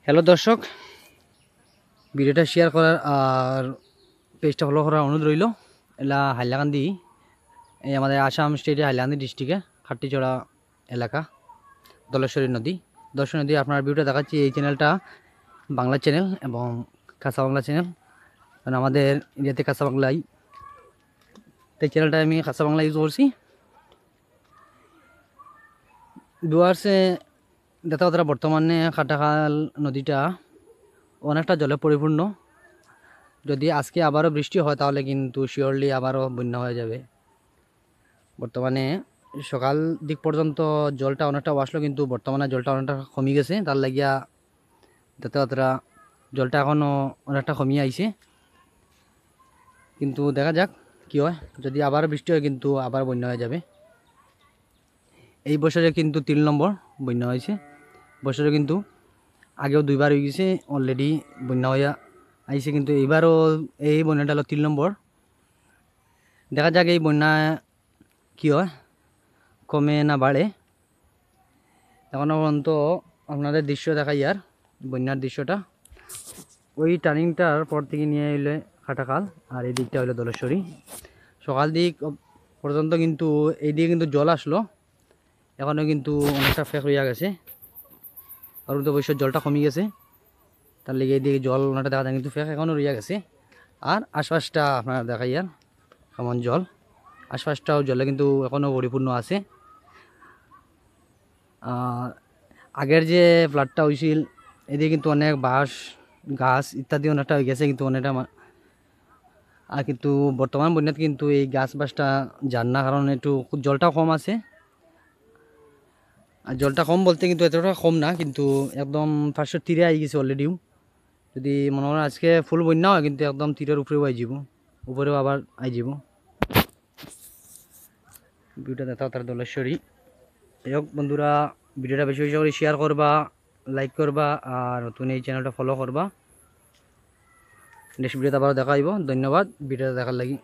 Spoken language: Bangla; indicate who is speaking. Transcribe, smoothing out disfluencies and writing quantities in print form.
Speaker 1: হ্যালো দর্শক, ভিডিওটা শেয়ার করার আর পেজটা ফলো করার অনুরোধ রইল। এলা হাইলাকান্দি, এই আমাদের আসাম স্টেটের হাইলাকান্দি ডিস্ট্রিক্টে খাট্টিচড়া এলাকা, দলেশ্বরী নদী। দলেশ্বরী নদী আপনার ভিডিওটা দেখাচ্ছি। এই চ্যানেলটা বাংলা চ্যানেল এবং কাঁচা বাংলা চ্যানেল, কারণ আমাদের ইন্ডিয়াতে কাঁচা বাংলাই, তাই চ্যানেলটা আমি কাঁচা বাংলা ইউজ করছি। ডুয়ার্সে দেখা তারা বর্তমানে খাটাখাল নদীটা অনেকটা জলে পরিপূর্ণ। যদি আজকে আবারও বৃষ্টি হয় তাহলে কিন্তু শিওরলি আবারও বন্যা হয়ে যাবে। বর্তমানে সকাল দিক পর্যন্ত জলটা অনেকটা আসলো, কিন্তু বর্তমানে জলটা অনেকটা কমে গেছে। তার লাগিয়া যাতায়াতরা জলটা এখনও অনেকটা কমিয়ে আইছে, কিন্তু দেখা যাক কি হয়। যদি আবার বৃষ্টি হয় কিন্তু আবার বন্যা হয়ে যাবে। এই বছরে কিন্তু 3 নম্বর বন্যা হয়েছে। বছরে কিন্তু আগেও 2বার হয়ে গেছে অলরেডি বন্যা হয়ে আইছে, কিন্তু এইবারও এই বন্যাটা হলো 3 নম্বর। দেখা যাক এই বন্যা কি হয়, কমে না বাড়ে। এখনও পর্যন্ত আপনাদের দৃশ্য দেখাই, আর বন্যার দৃশ্যটা ওই টার্নিংটার পর থেকে নিয়ে এলে খাটাখাল, আর এই দিকটা হলো দলেশ্বরী। সকাল দিক পর্যন্ত কিন্তু এই দিকে কিন্তু জল আসলো, এখনও কিন্তু অনেকটা ফেক রইয়া গেছে, আর তো অবশ্য জলটা কমে গেছে। তার লেগে এই দিকে জল অনেকটা দেখা যায়, কিন্তু ফেক এখনও রইয়া গেছে। আর আশপাশটা আপনারা দেখাই আর কেমন জল, আশপাশটাও জলে কিন্তু এখনও পরিপূর্ণ আছে। আগের যে ফ্লাডটা হয়েছিল এদিকে কিন্তু অনেক বাঁশ গাছ ইত্যাদি অনেকটা হয়ে গেছে, কিন্তু অনেকটা আর কিন্তু বর্তমান বন্যাতে কিন্তু এই গাছ বাসটা যার না, কারণ একটু জলটা কম আছে। আর জলটা কম বলতে কিন্তু এতটা কম না, কিন্তু একদম 500 তীরে আই গেছে অলরেডিও। যদি মনে করেন আজকে ফুল বন্যা হয় কিন্তু একদম তীরের উপরেও আই যাব, উপরেও আবার আই যাব। ভিডিওটা দেখা তার দলেশ্বরী। যাই হোক বন্ধুরা, ভিডিওটা বেশি বেশি করে শেয়ার করবা, লাইক করবা, আর নতুন এই চ্যানেলটা ফলো করবা। নেক্সট ভিডিওতে আবার দেখা হইব। ধন্যবাদ ভিডিওটা দেখার লাগি।